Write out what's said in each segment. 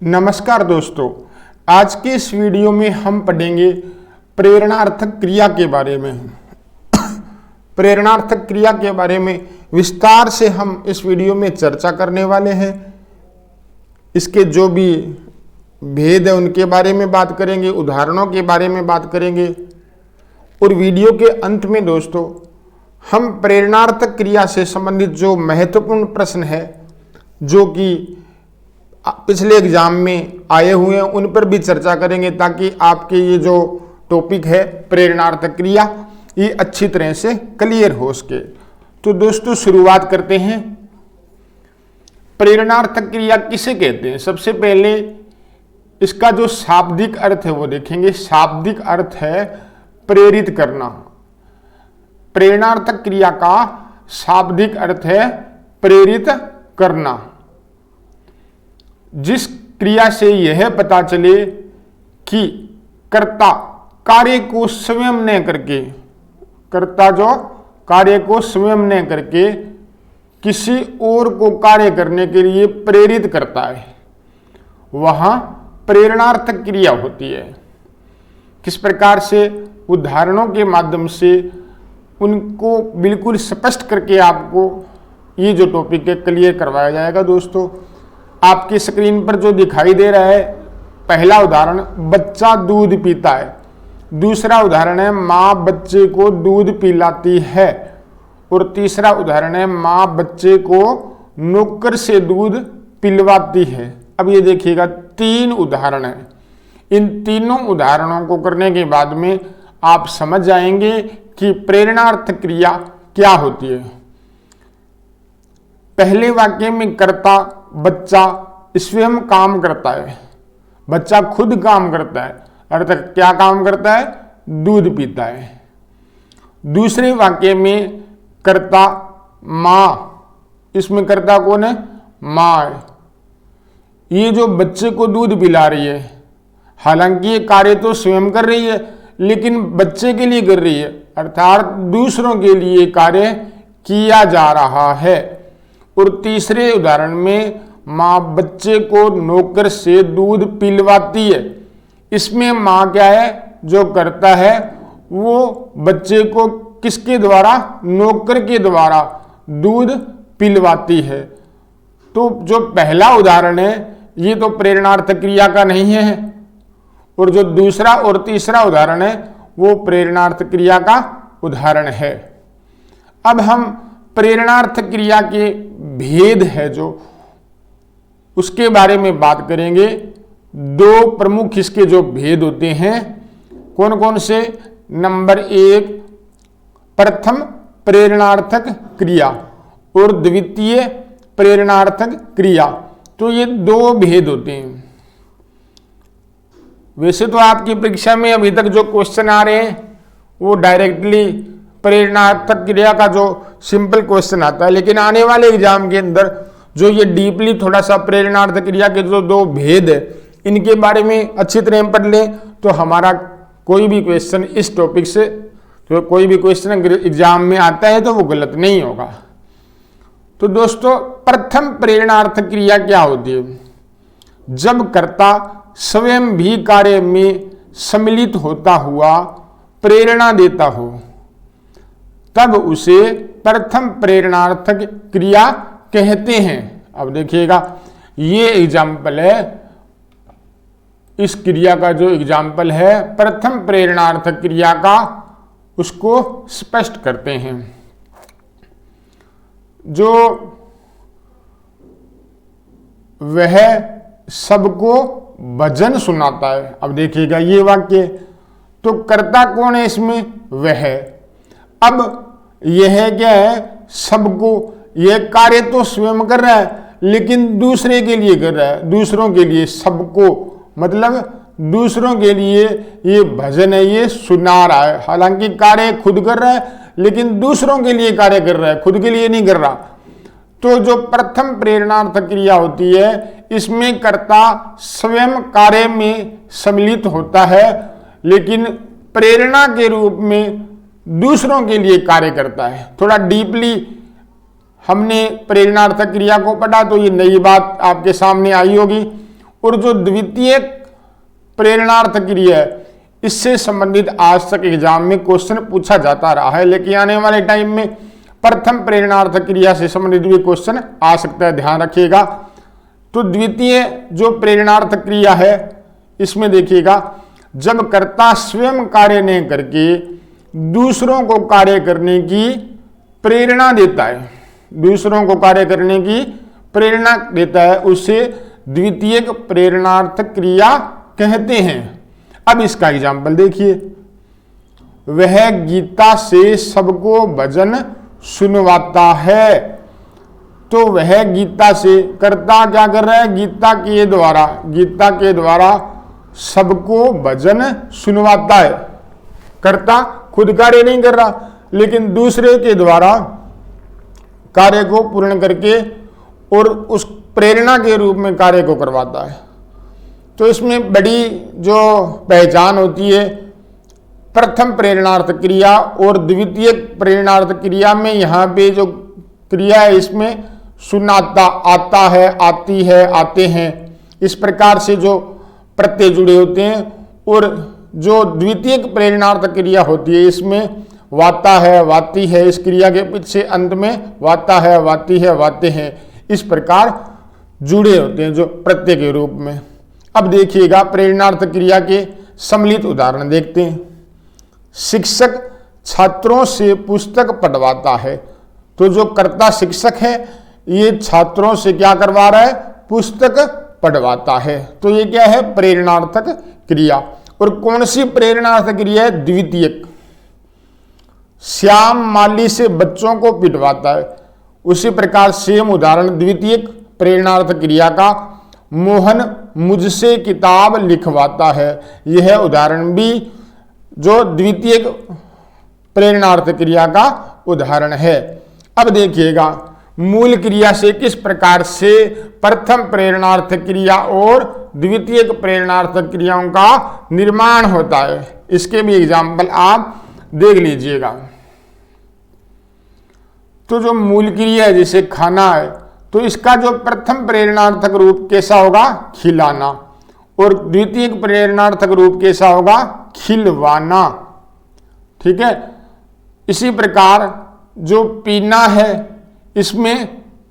नमस्कार दोस्तों, आज के इस वीडियो में हम पढ़ेंगे प्रेरणार्थक क्रिया के बारे में। प्रेरणार्थक क्रिया के बारे में विस्तार से हम इस वीडियो में चर्चा करने वाले हैं। इसके जो भी भेद है उनके बारे में बात करेंगे, उदाहरणों के बारे में बात करेंगे और वीडियो के अंत में दोस्तों हम प्रेरणार्थक क्रिया से संबंधित जो महत्वपूर्ण प्रश्न है जो कि पिछले एग्जाम में आए हुए हैं उन पर भी चर्चा करेंगे, ताकि आपके ये जो टॉपिक है प्रेरणार्थक क्रिया ये अच्छी तरह से क्लियर हो सके। तो दोस्तों शुरुआत करते हैं। प्रेरणार्थक क्रिया किसे कहते हैं? सबसे पहले इसका जो शाब्दिक अर्थ है वो देखेंगे। शाब्दिक अर्थ है प्रेरित करना। प्रेरणार्थक क्रिया का शाब्दिक अर्थ है प्रेरित करना। जिस क्रिया से यह पता चले कि कर्ता कार्य को स्वयं न करके, कर्ता जो कार्य को स्वयं न करके किसी और को कार्य करने के लिए प्रेरित करता है, वहां प्रेरणार्थक क्रिया होती है। किस प्रकार से? उदाहरणों के माध्यम से उनको बिल्कुल स्पष्ट करके आपको ये जो टॉपिक है क्लियर करवाया जाएगा। दोस्तों आपकी स्क्रीन पर जो दिखाई दे रहा है, पहला उदाहरण बच्चा दूध पीता है, दूसरा उदाहरण है माँ बच्चे को दूध पिलाती है और तीसरा उदाहरण है माँ बच्चे को नौकर से दूध पिलवाती है। अब ये देखिएगा तीन उदाहरण हैं। इन तीनों उदाहरणों को करने के बाद में आप समझ जाएंगे कि प्रेरणार्थक क्रिया क्या होती है। पहले वाक्य में कर्ता बच्चा स्वयं काम करता है, बच्चा खुद काम करता है, अर्थात क्या काम करता है? दूध पीता है। दूसरे वाक्य में कर्ता माँ, इसमें कर्ता कौन है? माँ है। ये जो बच्चे को दूध पिला रही है, हालांकि ये कार्य तो स्वयं कर रही है लेकिन बच्चे के लिए कर रही है, अर्थात दूसरों के लिए कार्य किया जा रहा है। और तीसरे उदाहरण में माँ बच्चे को नौकर से दूध पिलवाती है। इसमें माँ क्या है? जो करता है वो बच्चे को किसके द्वारा? नौकर के द्वारा दूध पिलवाती है। तो जो पहला उदाहरण है ये तो प्रेरणार्थक क्रिया का नहीं है और जो दूसरा और तीसरा उदाहरण है वो प्रेरणार्थक क्रिया का उदाहरण है। अब हम प्रेरणार्थक क्रिया के भेद है जो उसके बारे में बात करेंगे। दो प्रमुख इसके जो भेद होते हैं कौन कौन से? नंबर एक प्रथम प्रेरणार्थक क्रिया और द्वितीय प्रेरणार्थक क्रिया। तो ये दो भेद होते हैं। वैसे तो आपकी परीक्षा में अभी तक जो क्वेश्चन आ रहे हैं वो डायरेक्टली प्रेरणार्थक क्रिया का जो सिंपल क्वेश्चन आता है, लेकिन आने वाले एग्जाम के अंदर जो ये डीपली थोड़ा सा प्रेरणार्थक क्रिया के जो दो भेद है इनके बारे में अच्छी तरह पढ़ लें तो हमारा कोई भी क्वेश्चन इस टॉपिक से, तो कोई भी क्वेश्चन अगर एग्जाम में आता है तो वो गलत नहीं होगा। तो दोस्तों प्रथम प्रेरणार्थक क्रिया क्या होती है? जब कर्ता स्वयं भी कार्य में सम्मिलित होता हुआ प्रेरणा देता हो तब उसे प्रथम प्रेरणार्थक क्रिया कहते हैं। अब देखिएगा ये एग्जाम्पल है, इस क्रिया का जो एग्जाम्पल है प्रथम प्रेरणार्थक क्रिया का, उसको स्पष्ट करते हैं। जो वह सबको भजन सुनाता है। अब देखिएगा ये वाक्य, तो कर्ता कौन है इसमें? वह। अब यह क्या है? सबको, यह कार्य तो स्वयं कर रहा है लेकिन दूसरे के लिए कर रहा है, दूसरों के लिए। सबको मतलब दूसरों के लिए ये भजन है, ये सुना रहा है। हालांकि कार्य खुद कर रहा है लेकिन दूसरों के लिए कार्य कर रहा है, खुद के लिए नहीं कर रहा। तो जो प्रथम प्रेरणार्थक क्रिया होती है इसमें कर्ता स्वयं कार्य में सम्मिलित होता है लेकिन प्रेरणा के रूप में दूसरों के लिए कार्य करता है। थोड़ा डीपली हमने प्रेरणार्थक क्रिया को पढ़ा तो ये नई बात आपके सामने आई होगी। और जो द्वितीय प्रेरणार्थ क्रिया है इससे संबंधित आज तक एग्जाम में क्वेश्चन पूछा जाता रहा है, लेकिन आने वाले टाइम में प्रथम प्रेरणार्थ क्रिया से संबंधित भी क्वेश्चन आ सकता है, ध्यान रखिएगा। तो द्वितीय जो प्रेरणार्थ क्रिया है इसमें देखिएगा, जब कर्ता स्वयं कार्य नहीं करके दूसरों को कार्य करने की प्रेरणा देता है, दूसरों को कार्य करने की प्रेरणा देता है, उसे द्वितीय प्रेरणार्थ क्रिया कहते हैं। अब इसका एग्जाम्पल देखिए, वह गीता से सबको भजन सुनवाता है। तो वह गीता से, कर्ता क्या कर रहा है, गीता के द्वारा सबको भजन सुनवाता है। कर्ता खुद कार्य नहीं कर रहा, लेकिन दूसरे के द्वारा कार्य को पूर्ण करके और उस प्रेरणा के रूप में कार्य को करवाता है। तो इसमें बड़ी जो पहचान होती है प्रथम प्रेरणार्थ क्रिया और द्वितीय प्रेरणार्थ क्रिया में, यहाँ पे जो क्रिया है इसमें सुनाता, आता है, आती है, आते हैं, इस प्रकार से जो प्रत्यय जुड़े होते हैं। और जो द्वितीय प्रेरणार्थ क्रिया होती है इसमें वाता है, वाती है, इस क्रिया के पीछे अंत में वाता है, वाती है, वाते हैं, इस प्रकार जुड़े होते हैं जो प्रत्यय के रूप में। अब देखिएगा प्रेरणार्थ क्रिया के सम्मिलित उदाहरण देखते हैं। शिक्षक छात्रों से पुस्तक पढ़वाता है। तो जो कर्ता शिक्षक है ये छात्रों से क्या करवा रहा है, पुस्तक पढ़वाता है। तो ये क्या है, प्रेरणार्थक क्रिया। और कौन सी प्रेरणार्थ क्रिया है, द्वितीयक। श्याम माली से बच्चों को पिटवाता है। उसी प्रकार सेम उदाहरण द्वितीयक प्रेरणार्थ क्रिया का, मोहन मुझसे किताब लिखवाता है। यह उदाहरण भी जो द्वितीय प्रेरणार्थ क्रिया का उदाहरण है। अब देखिएगा मूल क्रिया से किस प्रकार से प्रथम प्रेरणार्थ क्रिया और द्वितीय प्रेरणार्थ क्रियाओं का निर्माण होता है, इसके भी एग्जाम्पल आप देख लीजिएगा। तो जो मूल क्रिया है जैसे खाना है, तो इसका जो प्रथम प्रेरणार्थक रूप कैसा होगा, खिलाना, और द्वितीय प्रेरणार्थक रूप कैसा होगा, खिलवाना। ठीक है। इसी प्रकार जो पीना है इसमें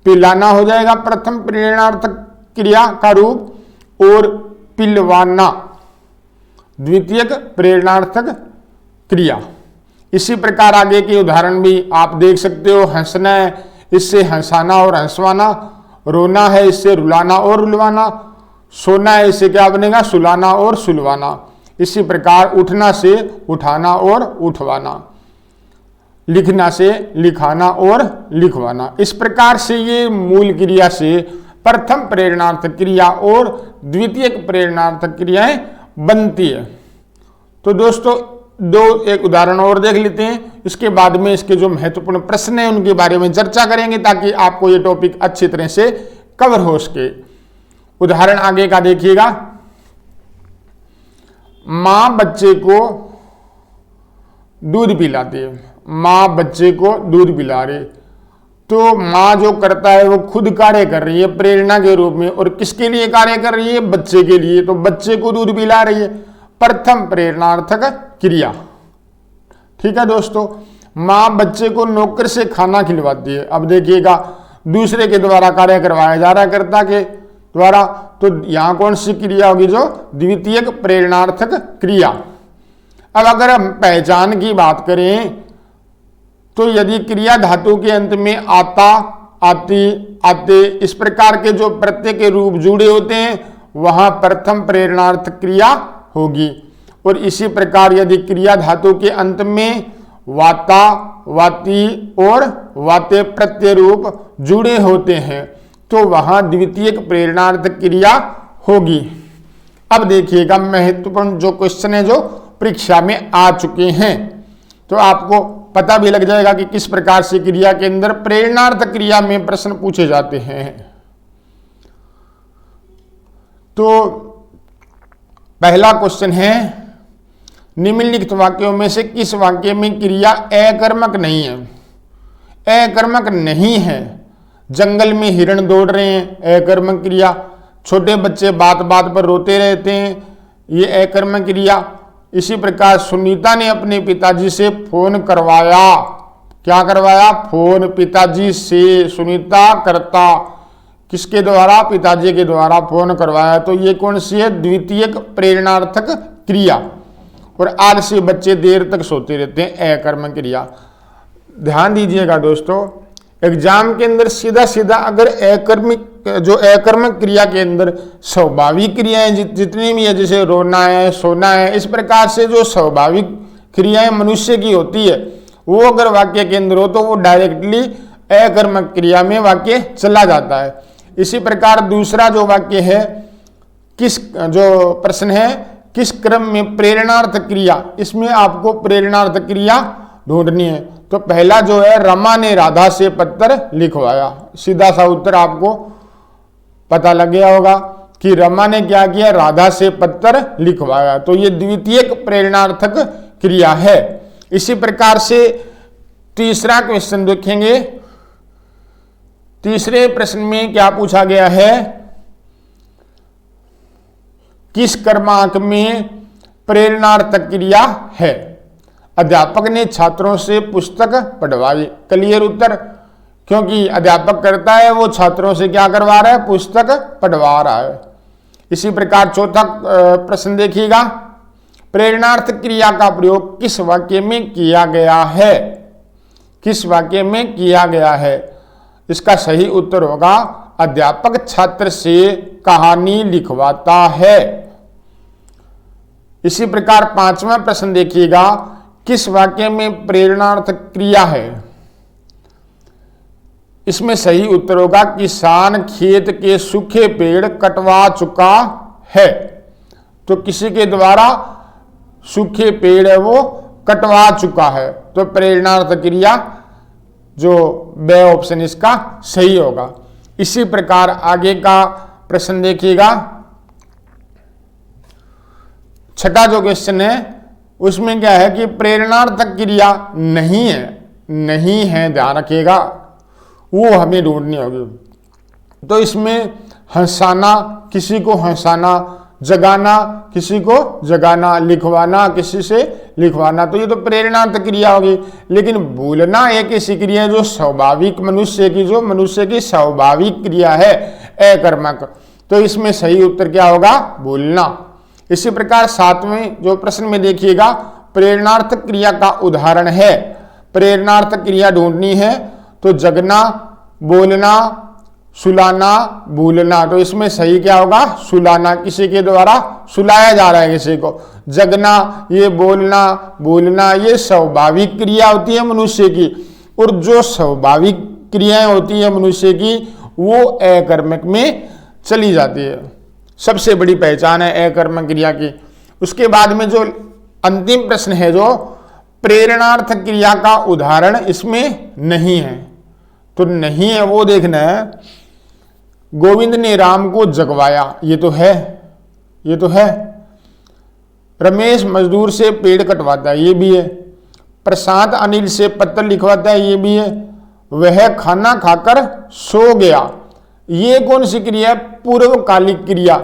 पिलाना हो जाएगा प्रथम प्रेरणार्थक क्रिया का रूप, और पिलवाना द्वितीय प्रेरणार्थक क्रिया। इसी प्रकार आगे के उदाहरण भी आप देख सकते हो। हंसना है, इससे हंसाना और हंसवाना। रोना है, इससे रुलाना और रुलवाना। सोना है, इससे क्या बनेगा, सुलाना और सुलवाना। इसी प्रकार उठना से उठाना और उठवाना। लिखना से लिखाना और लिखवाना। इस प्रकार से ये मूल क्रिया से प्रथम प्रेरणार्थक क्रिया और द्वितीय प्रेरणार्थक क्रियाएं बनती है। तो दोस्तों एक उदाहरण और देख लेते हैं, इसके बाद में इसके जो महत्वपूर्ण प्रश्न हैं उनके बारे में चर्चा करेंगे ताकि आपको ये टॉपिक अच्छी तरह से कवर हो सके। उदाहरण आगे का देखिएगा। मां बच्चे को दूध पिलाती है। मां बच्चे को दूध पिला रही, तो मां जो करता है वो खुद कार्य कर रही है प्रेरणा के रूप में, और किसके लिए कार्य कर रही है, बच्चे के लिए। तो बच्चे को दूध पिला रही है, प्रथम प्रेरणार्थक क्रिया। ठीक है दोस्तों। मां बच्चे को नौकर से खाना खिलवाती है। अब देखिएगा दूसरे के द्वारा कार्य करवाया जा रहा है कर्ता के द्वारा, तो यहां कौन सी क्रिया होगी, जो द्वितीय प्रेरणार्थक क्रिया। अब अगर हम पहचान की बात करें तो यदि क्रिया धातु के अंत में आता, आती, आते इस प्रकार के जो प्रत्यय के रूप जुड़े होते हैं वहां प्रथम प्रेरणार्थ क्रिया होगी। और इसी प्रकार यदि क्रिया धातु के अंत में वाता, वाती और वाते प्रत्यय रूप जुड़े होते हैं तो वहां द्वितीय प्रेरणार्थ क्रिया होगी। अब देखिएगा महत्वपूर्ण जो क्वेश्चन है जो परीक्षा में आ चुके हैं, तो आपको पता भी लग जाएगा कि किस प्रकार से क्रिया के अंदर प्रेरणार्थ क्रिया में प्रश्न पूछे जाते हैं। तो पहला क्वेश्चन है, निम्नलिखित वाक्यों में से किस वाक्य में क्रिया अकर्मक नहीं है। अकर्मक नहीं है। जंगल में हिरण दौड़ रहे हैं, अकर्मक क्रिया। छोटे बच्चे बात बात पर रोते रहते हैं, ये अकर्मक क्रिया। इसी प्रकार सुनीता ने अपने पिताजी से फोन करवाया। क्या करवाया? फोन पिताजी से। सुनीता कर्ता किसके द्वारा? पिताजी के द्वारा फोन करवाया। तो ये कौन सी है? द्वितीयक प्रेरणार्थक क्रिया। और आलसी बच्चे देर तक सोते रहते हैं, अकर्मक क्रिया। ध्यान दीजिएगा दोस्तों, एग्जाम के अंदर सीधा सीधा अगर अकर्मक क्रिया के अंदर स्वाभाविक क्रियाएं जितनी भी है, जैसे रोना है, सोना है, इस प्रकार से जो स्वाभाविक क्रियाएं मनुष्य की होती है, वो अगर वाक्य के अंदर हो तो वो डायरेक्टली अकर्मक क्रिया में वाक्य चला जाता है। इसी प्रकार दूसरा जो वाक्य है, जो प्रश्न है, किस क्रम में प्रेरणार्थ क्रिया, इसमें आपको प्रेरणार्थ क्रिया ढूंढनी है। तो पहला जो है, रमा ने राधा से पत्र लिखवाया। सीधा सा उत्तर आपको पता लग गया होगा कि रमा ने क्या किया? राधा से पत्र लिखवाया। तो ये द्वितीयक प्रेरणार्थक क्रिया है। इसी प्रकार से तीसरा क्वेश्चन देखेंगे। तीसरे प्रश्न में क्या पूछा गया है? किस क्रमांक में प्रेरणार्थक क्रिया है? अध्यापक ने छात्रों से पुस्तक पढ़वाई। क्लियर उत्तर, क्योंकि अध्यापक करता है, वो छात्रों से क्या करवा रहा है? पुस्तक पढ़वा रहा है। इसी प्रकार चौथा प्रश्न देखिएगा, प्रेरणार्थ क्रिया का प्रयोग किस वाक्य में किया गया है? किस वाक्य में किया गया है? इसका सही उत्तर होगा, अध्यापक छात्र से कहानी लिखवाता है। इसी प्रकार पांचवा प्रश्न देखिएगा, किस वाक्य में प्रेरणार्थ क्रिया है? इसमें सही उत्तर होगा, किसान खेत के सूखे पेड़ कटवा चुका है। तो किसी के द्वारा सूखे पेड़ है वो कटवा चुका है। तो प्रेरणार्थ क्रिया जो बे ऑप्शन इसका सही होगा। इसी प्रकार आगे का प्रश्न देखिएगा, छठा जो क्वेश्चन है उसमें क्या है कि प्रेरणार्थक क्रिया नहीं है, ध्यान रखिएगा, वो हमें ढूंढनी होगी। तो इसमें हंसाना, किसी को हंसाना, जगाना, किसी को जगाना, लिखवाना, किसी से लिखवाना, तो ये तो प्रेरणार्थ क्रिया होगी। लेकिन भूलना एक ऐसी क्रिया है जो स्वाभाविक मनुष्य की स्वाभाविक क्रिया है, अकर्मक। तो इसमें सही उत्तर क्या होगा? भूलना। इसी प्रकार सातवें जो प्रश्न में देखिएगा, प्रेरणार्थ क्रिया का उदाहरण है। प्रेरणार्थ क्रिया ढूंढनी है तो जगना, बोलना, सुलाना, भूलना। तो इसमें सही क्या होगा? सुलाना। किसी के द्वारा सुलाया जा रहा है किसी को। जगना, ये बोलना, भूलना, ये स्वाभाविक क्रिया होती है मनुष्य की। और जो स्वाभाविक क्रियाएं होती है मनुष्य की, वो अकर्मक में चली जाती है। सबसे बड़ी पहचान है अकर्मक क्रिया की। उसके बाद में जो अंतिम प्रश्न है, जो प्रेरणार्थ क्रिया का उदाहरण इसमें नहीं है, तो नहीं है वो देखना है। गोविंद ने राम को जगवाया, ये तो है। रमेश मजदूर से पेड़ कटवाता है, ये भी है। प्रशांत अनिल से पत्र लिखवाता है, ये भी है। वह खाना खाकर सो गया, ये कौन सी क्रिया है? पूर्वकालिक क्रिया।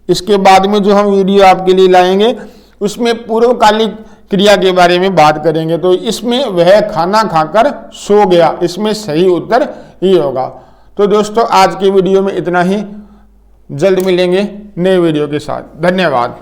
इसके बाद में जो हम वीडियो आपके लिए लाएंगे उसमें पूर्वकालिक क्रिया के बारे में बात करेंगे। तो इसमें वह खाना खाकर सो गया, इसमें सही उत्तर ये होगा। तो दोस्तों आज की वीडियो में इतना ही, जल्द मिलेंगे नए वीडियो के साथ। धन्यवाद।